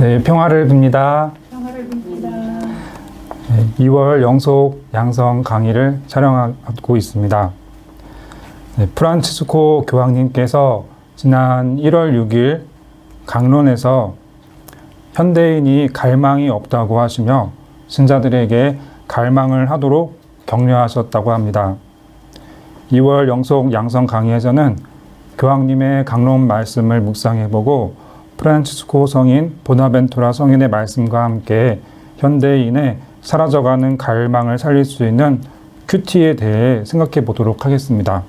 네, 평화를 빕니다. 평화를 빕니다. 2월 영속 양성 강의를 촬영하고 있습니다. 네, 프란치스코 교황님께서 지난 1월 6일 강론에서 현대인이 갈망이 없다고 하시며 신자들에게 갈망을 하도록 격려하셨다고 합니다. 2월 영속 양성 강의에서는 교황님의 강론 말씀을 묵상해보고 프란치스코 성인 보나벤투라 성인의 말씀과 함께 현대인의 사라져가는 갈망을 살릴 수 있는 큐티에 대해 생각해 보도록 하겠습니다.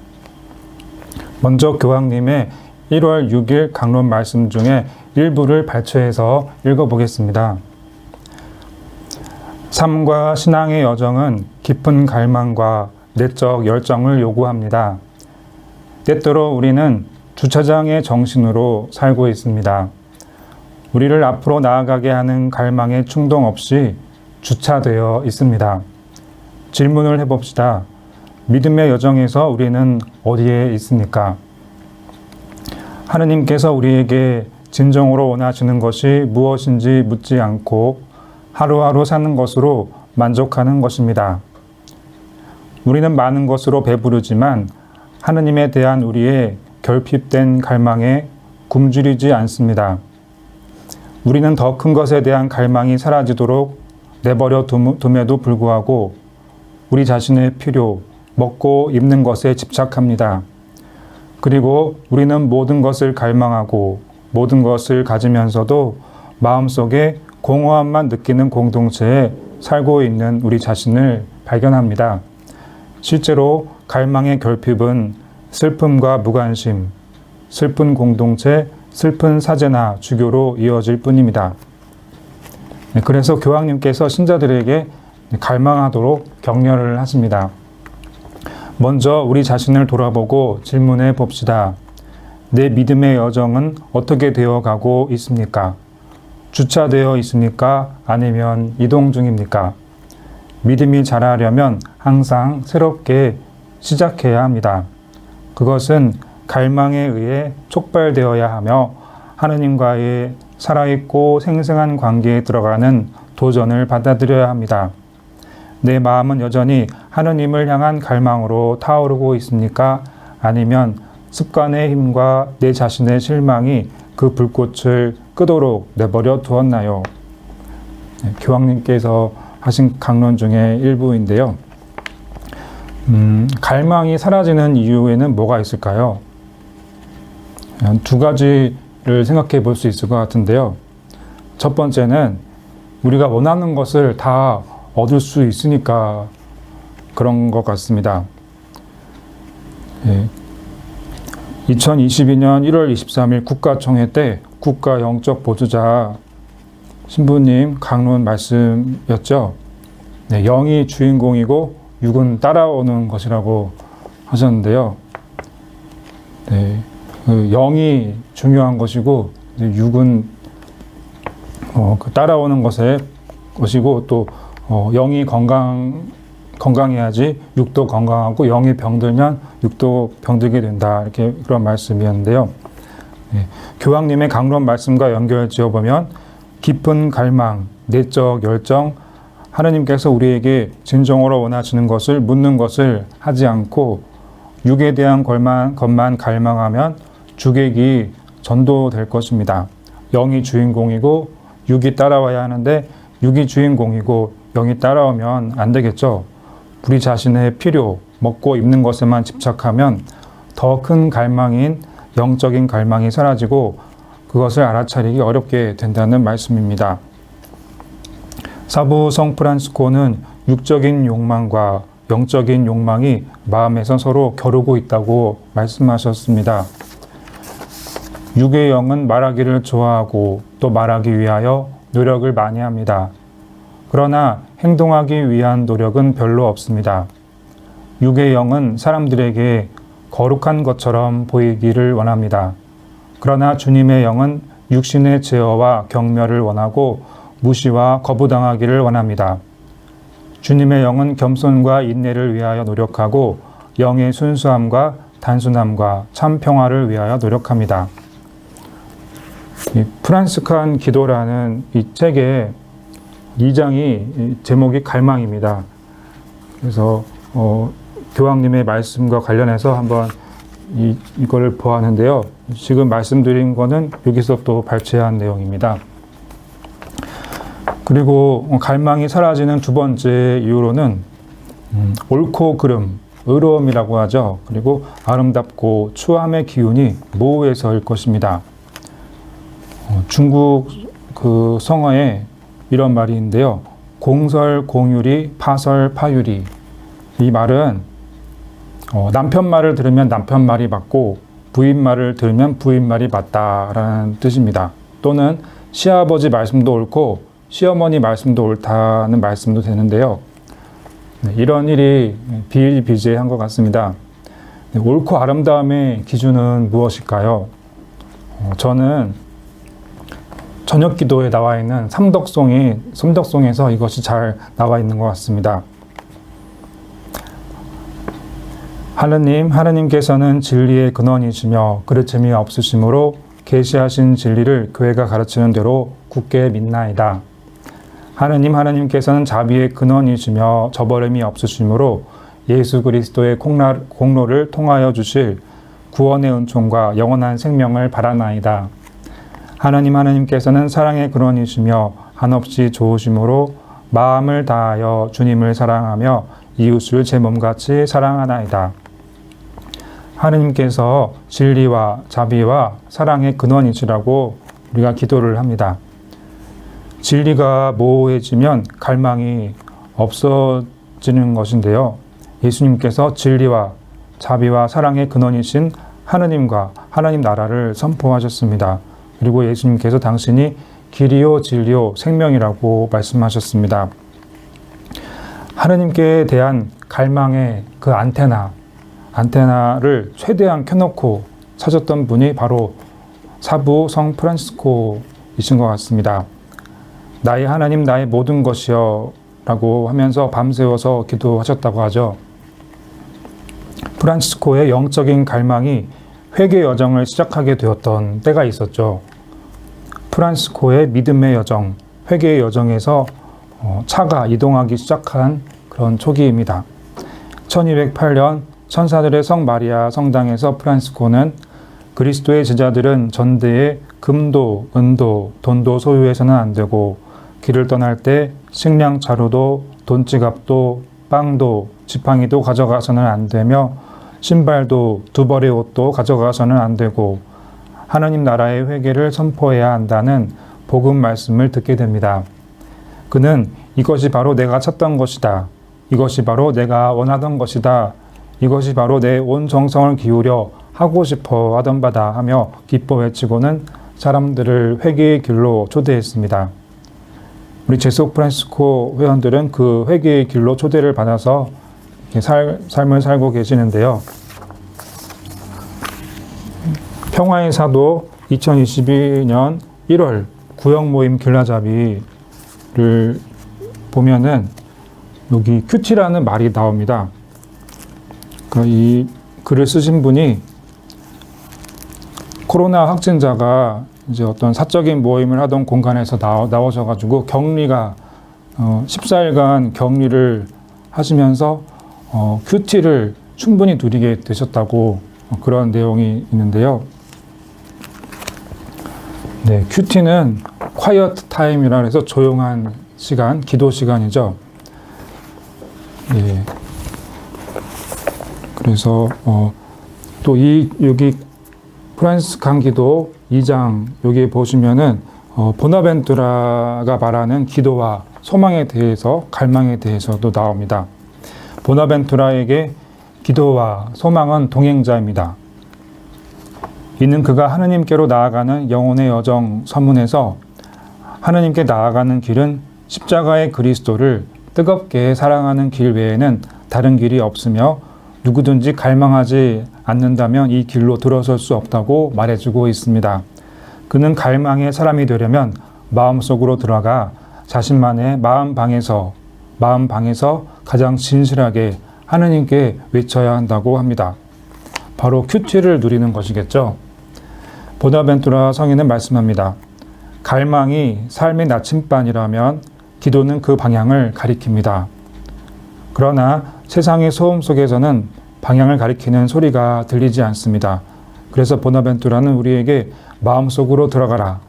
먼저 교황님의 1월 6일 강론 말씀 중에 일부를 발췌해서 읽어보겠습니다. 삶과 신앙의 여정은 깊은 갈망과 내적 열정을 요구합니다. 때때로 우리는 주차장의 정신으로 살고 있습니다. 우리를 앞으로 나아가게 하는 갈망의 충동 없이 주차되어 있습니다. 질문을 해봅시다. 믿음의 여정에서 우리는 어디에 있습니까? 하느님께서 우리에게 진정으로 원하시는 것이 무엇인지 묻지 않고 하루하루 사는 것으로 만족하는 것입니다. 우리는 많은 것으로 배부르지만 하느님에 대한 우리의 결핍된 갈망에 굶주리지 않습니다. 우리는 더 큰 것에 대한 갈망이 사라지도록 내버려 둠에도 불구하고 우리 자신의 필요, 먹고 입는 것에 집착합니다. 그리고 우리는 모든 것을 갈망하고 모든 것을 가지면서도 마음속에 공허함만 느끼는 공동체에 살고 있는 우리 자신을 발견합니다. 실제로 갈망의 결핍은 슬픔과 무관심, 슬픈 공동체, 슬픈 사제나 주교로 이어질 뿐입니다. 그래서 교황님께서 신자들에게 갈망하도록 격려를 하십니다. 먼저 우리 자신을 돌아보고 질문해 봅시다. 내 믿음의 여정은 어떻게 되어가고 있습니까? 주차되어 있습니까? 아니면 이동 중입니까? 믿음이 자라려면 항상 새롭게 시작해야 합니다. 그것은 갈망에 의해 촉발되어야 하며 하느님과의 살아있고 생생한 관계에 들어가는 도전을 받아들여야 합니다. 내 마음은 여전히 하느님을 향한 갈망으로 타오르고 있습니까? 아니면 습관의 힘과 내 자신의 실망이 그 불꽃을 끄도록 내버려 두었나요? 교황님께서 하신 강론 중에 일부인데요. 갈망이 사라지는 이유에는 뭐가 있을까요? 두 가지를 생각해 볼 수 있을 것 같은데요. 첫 번째는 우리가 원하는 것을 다 얻을 수 있으니까 그런 것 같습니다. 2022년 1월 23일 국가총회 때 국가 영적 보좌자 신부님 강론 말씀이었죠. 네, 영이 주인공이고 육은 따라오는 것이라고 하셨는데요. 네, 영이 중요한 것이고 육은 따라오는 것이고 또 영이 건강해야지 육도 건강하고 영이 병들면 육도 병들게 된다. 이렇게 그런 말씀이었는데요. 네, 교황님의 강론 말씀과 연결 지어보면 깊은 갈망, 내적 열정, 하느님께서 우리에게 진정으로 원하시는 것을 묻는 것을 하지 않고 육에 대한 것만 갈망하면 주객이 전도될 것입니다. 영이 주인공이고 육이 따라와야 하는데 육이 주인공이고 영이 따라오면 안 되겠죠. 우리 자신의 필요, 먹고 입는 것에만 집착하면 더 큰 갈망인 영적인 갈망이 사라지고 그것을 알아차리기 어렵게 된다는 말씀입니다. 사부 성 프란치스코는 육적인 욕망과 영적인 욕망이 마음에서 서로 겨루고 있다고 말씀하셨습니다. 육의 영은 말하기를 좋아하고 또 말하기 위하여 노력을 많이 합니다. 그러나 행동하기 위한 노력은 별로 없습니다. 육의 영은 사람들에게 거룩한 것처럼 보이기를 원합니다. 그러나 주님의 영은 육신의 제어와 경멸을 원하고 무시와 거부당하기를 원합니다. 주님의 영은 겸손과 인내를 위하여 노력하고 영의 순수함과 단순함과 참 평화를 위하여 노력합니다. 이 프란시스칸 기도라는 이 책의 2장이 제목이 갈망입니다. 그래서 교황님의 말씀과 관련해서 한번 이거를 보았는데요. 지금 말씀드린 거는 여기서 또 발췌한 내용입니다. 그리고 갈망이 사라지는 두 번째 이유로는 옳고 그름, 의로움이라고 하죠. 그리고 아름답고 추함의 기운이 모호해서일 것입니다. 중국 그 성어에 이런 말이 있는데요. 공설 공유리, 파설 파유리. 이 말은 남편 말을 들으면 남편 말이 맞고 부인 말을 들으면 부인 말이 맞다라는 뜻입니다. 또는 시아버지 말씀도 옳고 시어머니 말씀도 옳다는 말씀도 되는데요. 이런 일이 비일비재한 것 같습니다. 옳고 아름다움의 기준은 무엇일까요? 저는 저녁 기도에 나와 있는 삼덕송에서 이것이 잘 나와 있는 것 같습니다. 하느님께서는 진리의 근원이시며 그르침이 없으시므로 계시하신 진리를 교회가 가르치는 대로 굳게 믿나이다. 하느님께서는 자비의 근원이시며 저버림이 없으시므로 예수 그리스도의 공로를 통하여 주실 구원의 은총과 영원한 생명을 바라나이다. 하느님께서는 사랑의 근원이시며 한없이 좋으심으로 마음을 다하여 주님을 사랑하며 이웃을 제 몸같이 사랑하나이다. 하느님께서 진리와 자비와 사랑의 근원이시라고 우리가 기도를 합니다. 진리가 모호해지면 갈망이 없어지는 것인데요. 예수님께서 진리와 자비와 사랑의 근원이신 하느님과 하나님 나라를 선포하셨습니다. 그리고 예수님께서 당신이 길이요 진리요 생명이라고 말씀하셨습니다. 하느님께 대한 갈망의 그 안테나를 최대한 켜놓고 찾았던 분이 바로 사부 성 프란시스코이신 것 같습니다. 나의 하나님 나의 모든 것이여 라고 하면서 밤새워서 기도하셨다고 하죠. 프란시스코의 영적인 갈망이 회개 여정을 시작하게 되었던 때가 있었죠. 프란시스코의 믿음의 여정, 회개의 여정에서 차가 이동하기 시작한 그런 초기입니다. 1208년 천사들의 성 마리아 성당에서 프란시스코는 그리스도의 제자들은 전대에 금도, 은도, 돈도 소유해서는 안 되고 길을 떠날 때 식량 자루도, 돈지갑도, 빵도, 지팡이도 가져가서는 안 되며 신발도, 두 벌의 옷도 가져가서는 안 되고 하나님 나라의 회개를 선포해야 한다는 복음 말씀을 듣게 됩니다. 그는 이것이 바로 내가 찾던 것이다. 이것이 바로 내가 원하던 것이다. 이것이 바로 내 온 정성을 기울여 하고 싶어 하던 바다 하며 기뻐 외치고는 사람들을 회개의 길로 초대했습니다. 우리 제속 프란시스코 회원들은 그 회개의 길로 초대를 받아서 삶을 살고 계시는데요. 평화의 사도 2022년 1월 구역 모임 길라잡이를 보면은 여기 큐티라는 말이 나옵니다. 이 글을 쓰신 분이 코로나 확진자가 이제 어떤 사적인 모임을 하던 공간에서 나오셔가지고 격리가 14일간 격리를 하시면서 큐티를 충분히 누리게 되셨다고 그런 내용이 있는데요. 네, 큐티는 quiet time이라 해서 조용한 시간, 기도 시간이죠. 예. 그래서 또 여기 프란시스칸 기도 2장 여기 보시면은 보나벤투라가 말하는 기도와 소망에 대해서 갈망에 대해서도 나옵니다. 보나벤투라에게 기도와 소망은 동행자입니다. 이는 그가 하느님께로 나아가는 영혼의 여정 서문에서 하느님께 나아가는 길은 십자가의 그리스도를 뜨겁게 사랑하는 길 외에는 다른 길이 없으며 누구든지 갈망하지 않는다면 이 길로 들어설 수 없다고 말해주고 있습니다. 그는 갈망의 사람이 되려면 마음속으로 들어가 자신만의 마음방에서 가장 진실하게 하느님께 외쳐야 한다고 합니다. 바로 큐티를 누리는 것이겠죠. 보나벤투라 성인은 말씀합니다. 갈망이 삶의 나침반이라면 기도는 그 방향을 가리킵니다. 그러나 세상의 소음 속에서는 방향을 가리키는 소리가 들리지 않습니다. 그래서 보나벤투라는 우리에게 마음속으로 들어가라,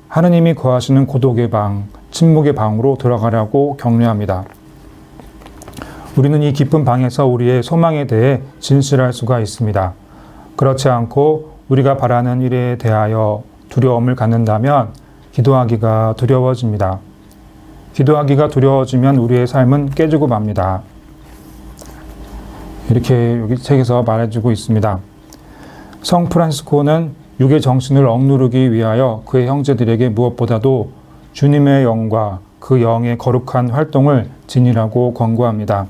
하느님이 거하시는 고독의 방, 침묵의 방으로 들어가라고 격려합니다. 우리는 이 깊은 방에서 우리의 소망에 대해 진실할 수가 있습니다. 그렇지 않고 우리가 바라는 일에 대하여 두려움을 갖는다면 기도하기가 두려워집니다. 기도하기가 두려워지면 우리의 삶은 깨지고 맙니다. 이렇게 여기 책에서 말해주고 있습니다. 성 프란시스코는 육의 정신을 억누르기 위하여 그의 형제들에게 무엇보다도 주님의 영과 그 영의 거룩한 활동을 지니라고 권고합니다.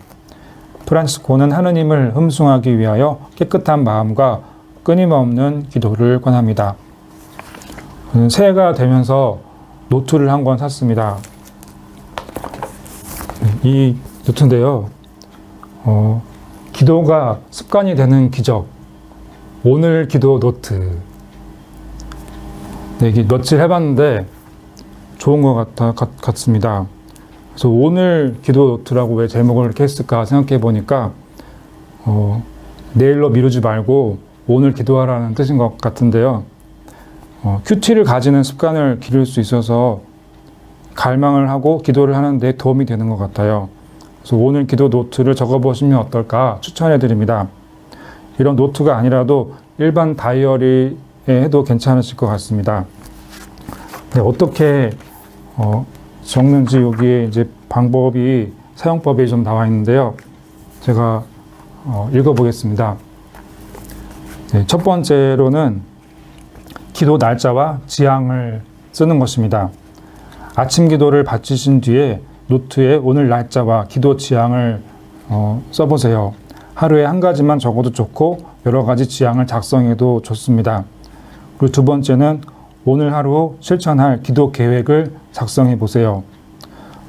프란시스코는 하느님을 흠숭하기 위하여 깨끗한 마음과 끊임없는 기도를 권합니다. 새해가 되면서 노트를 한 권 샀습니다. 이 노트인데요. 기도가 습관이 되는 기적. 오늘 기도 노트. 네, 이게 며칠 해봤는데 좋은 것 같습니다. 그래서 오늘 기도 노트라고 왜 제목을 이렇게 했을까 생각해 보니까 내일로 미루지 말고 오늘 기도하라는 뜻인 것 같은데요. 큐티를 가지는 습관을 기를 수 있어서 갈망을 하고 기도를 하는 데 도움이 되는 것 같아요. 그래서 오늘 기도 노트를 적어보시면 어떨까 추천해 드립니다. 이런 노트가 아니라도 일반 다이어리에 해도 괜찮으실 것 같습니다. 네, 어떻게 적는지 여기에 이제 방법이, 사용법이 좀 나와 있는데요. 제가 읽어보겠습니다. 네, 첫 번째로는 기도 날짜와 지향을 쓰는 것입니다. 아침 기도를 바치신 뒤에 노트에 오늘 날짜와 기도 지향을 써보세요. 하루에 한 가지만 적어도 좋고 여러 가지 지향을 작성해도 좋습니다. 그리고 두 번째는 오늘 하루 실천할 기도 계획을 작성해 보세요.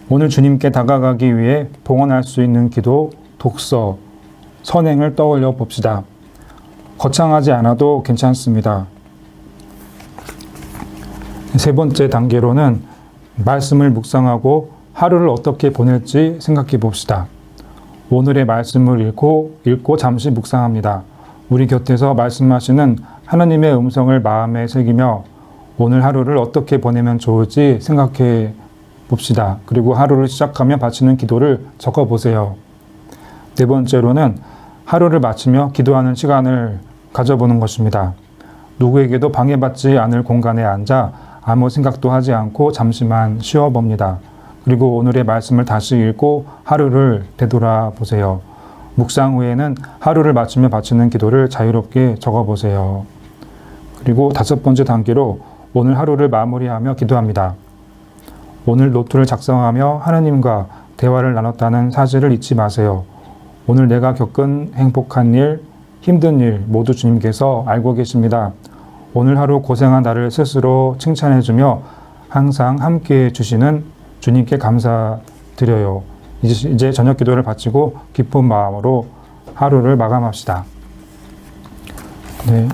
오늘 주님께 다가가기 위해 봉헌할 수 있는 기도, 독서, 선행을 떠올려 봅시다. 거창하지 않아도 괜찮습니다. 세 번째 단계로는 말씀을 묵상하고 하루를 어떻게 보낼지 생각해 봅시다. 오늘의 말씀을 읽고 잠시 묵상합니다. 우리 곁에서 말씀하시는 하나님의 음성을 마음에 새기며 오늘 하루를 어떻게 보내면 좋을지 생각해 봅시다. 그리고 하루를 시작하며 바치는 기도를 적어 보세요. 네 번째로는 하루를 마치며 기도하는 시간을 가져보는 것입니다. 누구에게도 방해받지 않을 공간에 앉아 아무 생각도 하지 않고 잠시만 쉬어봅니다. 그리고 오늘의 말씀을 다시 읽고 하루를 되돌아보세요. 묵상 후에는 하루를 마치며 바치는 기도를 자유롭게 적어보세요. 그리고 다섯 번째 단계로 오늘 하루를 마무리하며 기도합니다. 오늘 노트를 작성하며 하나님과 대화를 나눴다는 사실을 잊지 마세요. 오늘 내가 겪은 행복한 일, 힘든 일 모두 주님께서 알고 계십니다. 오늘 하루 고생한 나를 스스로 칭찬해주며 항상 함께해 주시는 주님께 감사드려요. 이제 저녁 기도를 바치고 기쁜 마음으로 하루를 마감합시다. 네.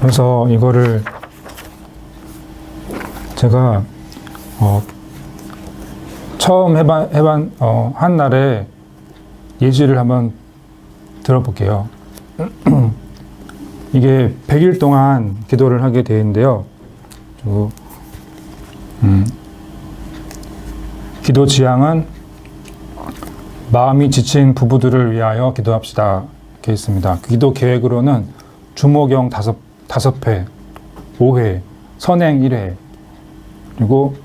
그래서 이거를 제가 처음 한 날에 예시를 한번 들어볼게요. 이게 100일 동안 기도를 하게 되는데요. 기도 지향은 마음이 지친 부부들을 위하여 기도합시다. 이렇게 있습니다. 기도 계획으로는 주모경 5회, 5회, 선행 1회, 그리고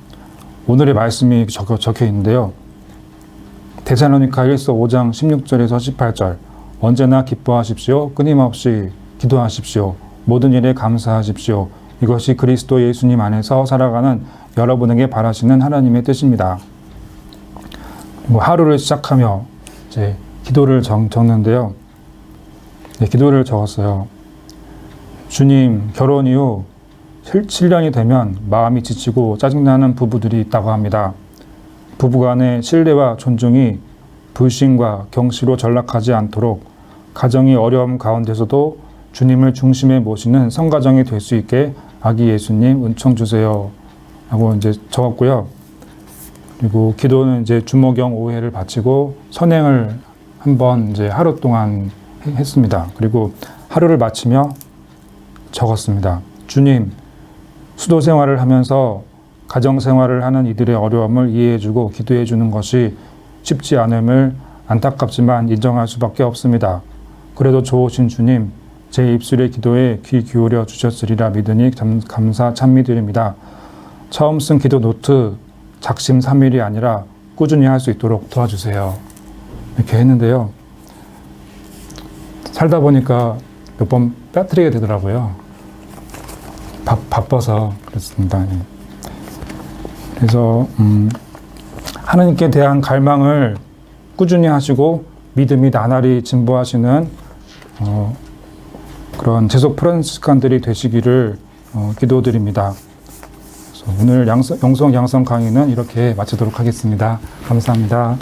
오늘의 말씀이 적혀 있는데요. 데살로니가 1서 5장 16절에서 18절 언제나 기뻐하십시오. 끊임없이 기도하십시오. 모든 일에 감사하십시오. 이것이 그리스도 예수님 안에서 살아가는 여러분에게 바라시는 하나님의 뜻입니다. 하루를 시작하며 이제 기도를 적는데요. 네, 기도를 적었어요. 주님, 결혼 이후 7년이 되면 마음이 지치고 짜증나는 부부들이 있다고 합니다. 부부간의 신뢰와 존중이 불신과 경시로 전락하지 않도록 가정이 어려움 가운데서도 주님을 중심에 모시는 성가정이 될 수 있게 아기 예수님 은총 주세요 하고 이제 적었고요. 그리고 기도는 이제 주모경 오회를 바치고 선행을 한번 이제 하루 동안 했습니다. 그리고 하루를 마치며 적었습니다. 주님, 수도 생활을 하면서 가정 생활을 하는 이들의 어려움을 이해해주고 기도해주는 것이 쉽지 않음을 안타깝지만 인정할 수밖에 없습니다. 그래도 좋으신 주님, 제 입술의 기도에 귀 기울여 주셨으리라 믿으니 감사 찬미드립니다. 처음 쓴 기도 노트 작심삼일이 아니라 꾸준히 할 수 있도록 도와주세요. 이렇게 했는데요. 살다 보니까 몇 번 빠뜨리게 되더라고요. 바빠서 그렇습니다. 그래서 하나님께 대한 갈망을 꾸준히 하시고 믿음이 나날이 진보하시는 그런 제속 프란시스칸들이 되시기를 기도드립니다. 그래서 오늘 영성 양성 강의는 이렇게 마치도록 하겠습니다. 감사합니다.